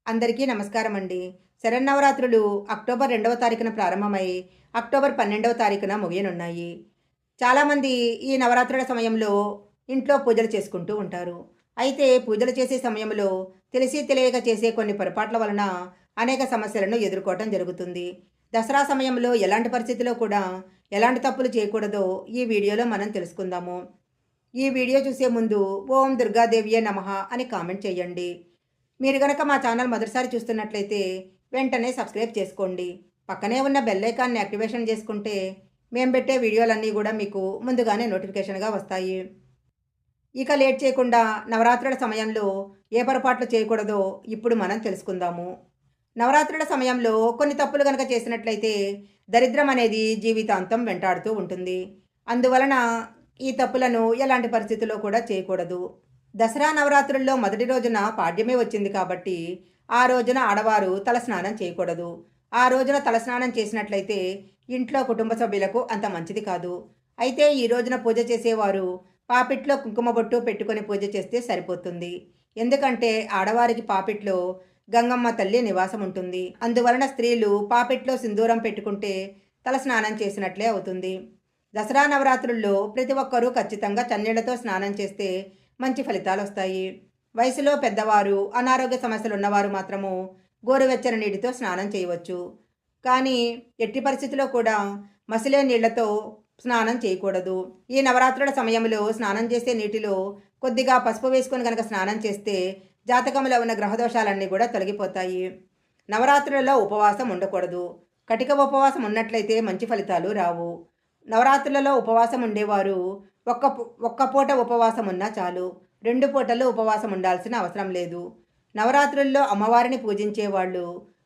అందరికీ నమస్కారం అండి. శరన్నవరాత్రులు అక్టోబర్ 2వ తారీఖున ప్రారంభమై అక్టోబర్ 12వ తారీఖున ముగియనున్నాయి. చాలామంది ఈ నవరాత్రుల సమయంలో ఇంట్లో పూజలు చేసుకుంటూ ఉంటారు. అయితే పూజలు చేసే సమయంలో తెలిసి తెలియక చేసే కొన్ని పొరపాట్ల వలన అనేక సమస్యలను ఎదుర్కోవటం జరుగుతుంది. దసరా సమయంలో ఎలాంటి పరిస్థితిలో కూడా ఎలాంటి తప్పులు చేయకూడదో ఈ వీడియోలో మనం తెలుసుకుందాము. ఈ వీడియో చూసే ముందు ఓం దుర్గాదేవియే నమః అని కామెంట్ చేయండి. మీరు గనక మా ఛానల్ మొదటిసారి చూస్తున్నట్లయితే వెంటనే సబ్స్క్రైబ్ చేసుకోండి. పక్కనే ఉన్న బెల్ ఐకాన్ని యాక్టివేషన్ చేసుకుంటే మేము పెట్టే వీడియోలన్నీ కూడా మీకు ముందుగానే నోటిఫికేషన్గా వస్తాయి. ఇక లేట్ చేయకుండా నవరాత్రుల సమయంలో ఏ పొరపాట్లు చేయకూడదో ఇప్పుడు మనం తెలుసుకుందాము. నవరాత్రుల సమయంలో కొన్ని తప్పులు కనుక చేసినట్లయితే దరిద్రం అనేది జీవితాంతం వెంటాడుతూ ఉంటుంది. అందువలన ఈ తప్పులను ఎలాంటి పరిస్థితుల్లో కూడా చేయకూడదు. దసరా నవరాత్రుల్లో మొదటి రోజున పాడ్యమే వచ్చింది కాబట్టి ఆ రోజున ఆడవారు తలస్నానం చేయకూడదు. ఆ రోజున తలస్నానం చేసినట్లయితే ఇంట్లో కుటుంబ సభ్యులకు అంత మంచిది కాదు. అయితే ఈ రోజున పూజ చేసేవారు పాపిట్లో కుంకుమ బొట్టు పెట్టుకొని పూజ చేస్తే సరిపోతుంది. ఎందుకంటే ఆడవారికి పాపిట్లో గంగమ్మ తల్లి నివాసం ఉంటుంది. అందువలన స్త్రీలు పాపిట్లో సింధూరం పెట్టుకుంటే తలస్నానం చేసినట్లే అవుతుంది. దసరా నవరాత్రుల్లో ప్రతి ఒక్కరూ ఖచ్చితంగా చన్నీళ్లతో స్నానం చేస్తే మంచి ఫలితాలు వస్తాయి. వయసులో పెద్దవారు, అనారోగ్య సమస్యలు ఉన్నవారు మాత్రము గోరువెచ్చని నీటితో స్నానం చేయవచ్చు. కానీ ఎట్టి పరిస్థితిలో కూడా మసిలే నీళ్లతో స్నానం చేయకూడదు. ఈ నవరాత్రుల సమయంలో స్నానం చేసే నీటిలో కొద్దిగా పసుపు వేసుకొని కనుక స్నానం చేస్తే జాతకంలో ఉన్న గ్రహదోషాలన్నీ కూడా తొలగిపోతాయి. నవరాత్రులలో ఉపవాసం ఉండకూడదు. కటిక ఉపవాసం ఉన్నట్లయితే మంచి ఫలితాలు రావు. నవరాత్రులలో ఉపవాసం ఉండేవారు ఒక్క పూట ఉపవాసం ఉన్నా చాలు. 2 పూటలు ఉపవాసం ఉండాల్సిన అవసరం లేదు. నవరాత్రుల్లో అమ్మవారిని పూజించేవాళ్ళు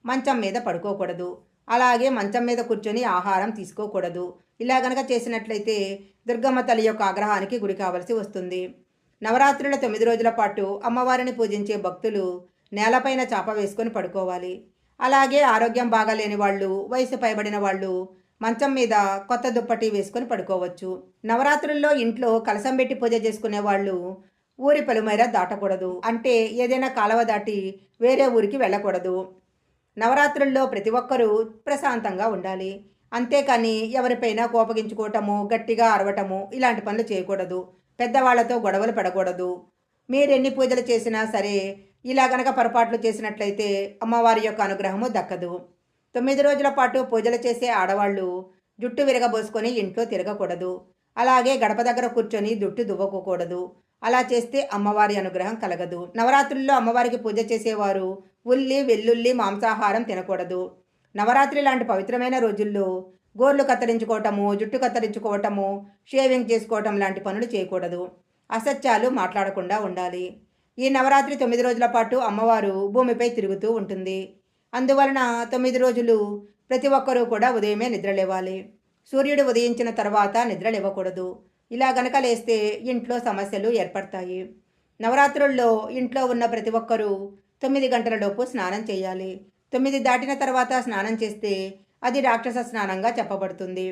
మంచం మీద పడుకోకూడదు. అలాగే మంచం మీద కూర్చొని ఆహారం తీసుకోకూడదు. ఇలా గనక చేసినట్లయితే దుర్గమ్మ తల్లి యొక్క ఆగ్రహానికి గురి కావలసి వస్తుంది. నవరాత్రుల 9 రోజుల పాటు అమ్మవారిని పూజించే భక్తులు నేలపైన చాప వేసుకొని పడుకోవాలి. అలాగే ఆరోగ్యం బాగాలేని వాళ్ళు, వయసు పైబడిన వాళ్ళు మంచం మీద కొత్త దుప్పటి వేసుకొని పడుకోవచ్చు. నవరాత్రుల్లో ఇంట్లో కలసం పెట్టి పూజ చేసుకునే వాళ్ళు ఊరి పొలిమేర దాటకూడదు. అంటే ఏదైనా కాలువ దాటి వేరే ఊరికి వెళ్ళకూడదు. నవరాత్రుల్లో ప్రతి ఒక్కరూ ప్రశాంతంగా ఉండాలి. అంతేకాని ఎవరిపైనా కోపగించుకోవటము, గట్టిగా అరవటము ఇలాంటి పనులు చేయకూడదు. పెద్దవాళ్లతో గొడవలు పడకూడదు. మీరెన్ని పూజలు చేసినా సరే ఇలా గనక పొరపాట్లు చేసినట్లయితే అమ్మవారి యొక్క అనుగ్రహము దక్కదు. 9 రోజుల పాటు పూజలు చేసే ఆడవాళ్ళు జుట్టు విరగబోసుకొని ఇంట్లో తిరగకూడదు. అలాగే గడప దగ్గర కూర్చొని జుట్టు దువ్వకూడదు. అలా చేస్తే అమ్మవారి అనుగ్రహం కలగదు. నవరాత్రుల్లో అమ్మవారికి పూజ చేసేవారు ఉల్లి, వెల్లుల్లి, మాంసాహారం తినకూడదు. నవరాత్రి లాంటి పవిత్రమైన రోజుల్లో గోర్లు కత్తిరించుకోవటము, జుట్టు కత్తిరించుకోవటము, షేవింగ్ చేసుకోవటం లాంటి పనులు చేయకూడదు. అసత్యాలు మాట్లాడకుండా ఉండాలి. ఈ నవరాత్రి 9 రోజుల పాటు అమ్మవారు భూమిపై తిరుగుతూ ఉంటుంది. అందువలన 9 రోజులు ప్రతి ఒక్కరూ కూడా ఉదయమే నిద్రలేవాలి. సూర్యుడు ఉదయించిన తర్వాత నిద్రలేవకూడదు. ఇలా గనక లేస్తే ఇంట్లో సమస్యలు ఏర్పడతాయి. నవరాత్రుల్లో ఇంట్లో ఉన్న ప్రతి ఒక్కరూ 9 గంటల లోపు స్నానం చేయాలి. 9 దాటిన తర్వాత స్నానం చేస్తే అది రాక్షస స్నానంగా చెప్పబడుతుంది.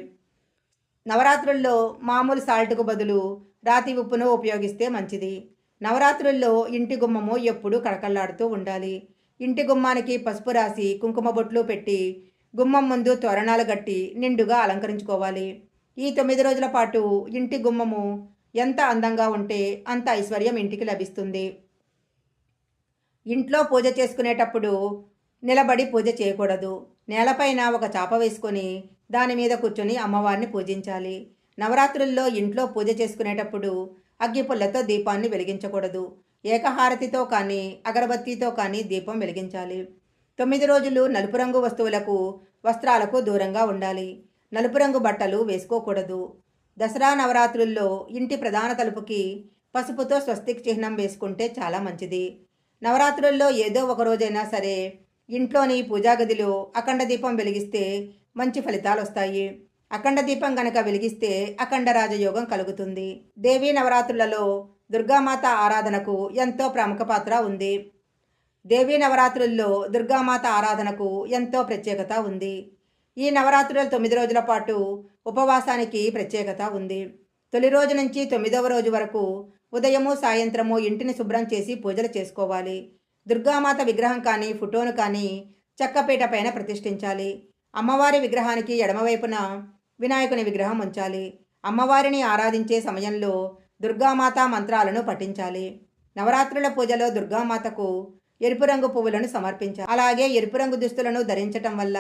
నవరాత్రుల్లో మామూలు సాల్ట్కు బదులు రాతి ఉప్పును ఉపయోగిస్తే మంచిది. నవరాత్రుల్లో ఇంటి గుమ్మము ఎప్పుడూ కళకళలాడుతూ ఉండాలి. ఇంటి గుమ్మానికి పసుపు రాసి కుంకుమ బొట్లు పెట్టి గుమ్మం ముందు తోరణాలు గట్టి నిండుగా అలంకరించుకోవాలి. ఈ 9 రోజుల పాటు ఇంటి గుమ్మము ఎంత అందంగా ఉంటే అంత ఐశ్వర్యం ఇంటికి లభిస్తుంది. ఇంట్లో పూజ చేసుకునేటప్పుడు నిలబడి పూజ చేయకూడదు. నేలపైన ఒక చాప వేసుకొని దాని మీద కూర్చొని అమ్మవారిని పూజించాలి. నవరాత్రుల్లో ఇంట్లో పూజ చేసుకునేటప్పుడు అగ్గిపుల్లతో దీపాన్ని వెలిగించకూడదు. ఏకహారతితో కానీ అగరబత్తితో కానీ దీపం వెలిగించాలి. 9 రోజులు నలుపు రంగు వస్త్రాలకు దూరంగా ఉండాలి. నలుపు రంగు బట్టలు వేసుకోకూడదు. దసరా నవరాత్రుల్లో ఇంటి ప్రధాన తలుపుకి పసుపుతో స్వస్తిక్ చిహ్నం వేసుకుంటే చాలా మంచిది. నవరాత్రుల్లో ఏదో ఒక రోజైనా సరే ఇంట్లోని పూజా గదిలో అఖండ దీపం వెలిగిస్తే మంచి ఫలితాలు వస్తాయి. అఖండ దీపం గనక వెలిగిస్తే అఖండ రాజయోగం కలుగుతుంది. దేవీ నవరాత్రులలో దుర్గామాత ఆరాధనకు ఎంతో ప్రముఖ పాత్ర ఉంది. దేవీ నవరాత్రుల్లో దుర్గామాత ఆరాధనకు ఎంతో ప్రత్యేకత ఉంది. ఈ నవరాత్రుల 9 రోజుల పాటు ఉపవాసానికి ప్రత్యేకత ఉంది. తొలి రోజు నుంచి 9వ రోజు వరకు ఉదయము సాయంత్రము ఇంటిని శుభ్రం చేసి పూజలు చేసుకోవాలి. దుర్గామాత విగ్రహం కానీ ఫోటోను కానీ చెక్కపీట పైన ప్రతిష్ఠించాలి. అమ్మవారి విగ్రహానికి ఎడమవైపున వినాయకుని విగ్రహం ఉంచాలి. అమ్మవారిని ఆరాధించే సమయంలో దుర్గామాత మంత్రాలను పఠించాలి. నవరాత్రుల పూజలో దుర్గామాతకు ఎరుపు రంగు పువ్వులను సమర్పించాలి. అలాగే ఎరుపు రంగు దుస్తులను ధరించటం వల్ల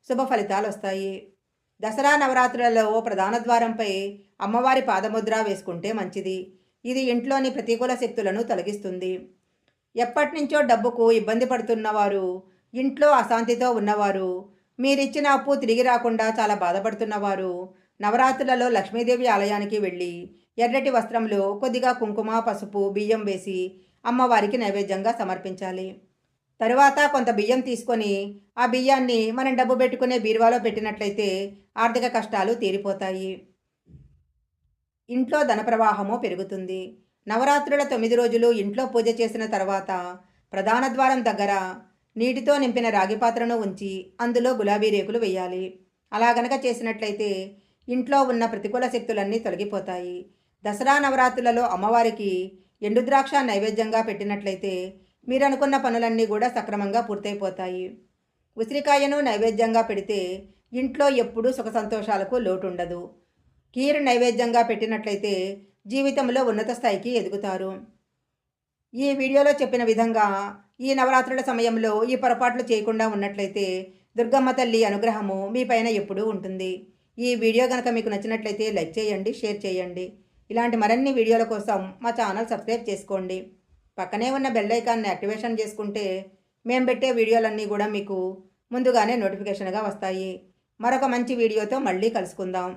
శుభ ఫలితాలు వస్తాయి. దసరా నవరాత్రులలో ప్రధాన ద్వారంపై అమ్మవారి పాదముద్ర వేసుకుంటే మంచిది. ఇది ఇంట్లోని ప్రతికూల శక్తులను తొలగిస్తుంది. ఎప్పటి నుంచో డబ్బుకు ఇబ్బంది పడుతున్నవారు, ఇంట్లో అశాంతితో ఉన్నవారు, మీరిచ్చిన అప్పు తిరిగి రాకుండా చాలా బాధపడుతున్నవారు నవరాత్రులలో లక్ష్మీదేవి ఆలయానికి వెళ్ళి ఎర్రటి వస్త్రంలో కొద్దిగా కుంకుమ, పసుపు, బియ్యం వేసి అమ్మవారికి నైవేద్యంగా సమర్పించాలి. తరువాత కొంత బియ్యం తీసుకొని ఆ బియ్యాన్ని మనం డబ్బు పెట్టుకునే బీరువాలో పెట్టినట్లయితే ఆర్థిక కష్టాలు తీరిపోతాయి. ఇంట్లో ధన ప్రవాహము పెరుగుతుంది. నవరాత్రుల 9 రోజులు ఇంట్లో పూజ చేసిన తర్వాత ప్రధాన ద్వారం దగ్గర నీటితో నింపిన రాగి పాత్రను ఉంచి అందులో గులాబీ రేకులు వేయాలి. అలా గనక చేసినట్లయితే ఇంట్లో ఉన్న ప్రతికూల శక్తులన్నీ తొలగిపోతాయి. దసరా నవరాత్రులలో అమ్మవారికి ఎండు ద్రాక్ష నైవేద్యంగా పెట్టినట్లయితే మీరు అనుకున్న పనులన్నీ కూడా సక్రమంగా పూర్తయిపోతాయి. ఉసిరికాయను నైవేద్యంగా పెడితే ఇంట్లో ఎప్పుడూ సుఖ సంతోషాలకు లోటు ఉండదు. కీరు నైవేద్యంగా పెట్టినట్లయితే జీవితంలో ఉన్నత స్థాయికి ఎదుగుతారు. ఈ వీడియోలో చెప్పిన విధంగా ఈ నవరాత్రుల సమయంలో ఈ పొరపాట్లు చేయకుండా ఉన్నట్లయితే దుర్గమ్మ తల్లి అనుగ్రహము మీ పైన ఎప్పుడూ ఉంటుంది. ఈ వీడియో కనుక మీకు నచ్చినట్లయితే లైక్ చేయండి, షేర్ చేయండి. ఇలాంటి మరిన్ని వీడియోల కోసం మా ఛానల్ సబ్స్క్రైబ్ చేసుకోండి. పక్కనే ఉన్న బెల్ ఐకాన్ని యాక్టివేషన్ చేసుకుంటే మేము పెట్టే వీడియోలన్నీ కూడా మీకు ముందుగానే నోటిఫికేషన్గా వస్తాయి. మరొక మంచి వీడియోతో మళ్ళీ కలుసుకుందాం.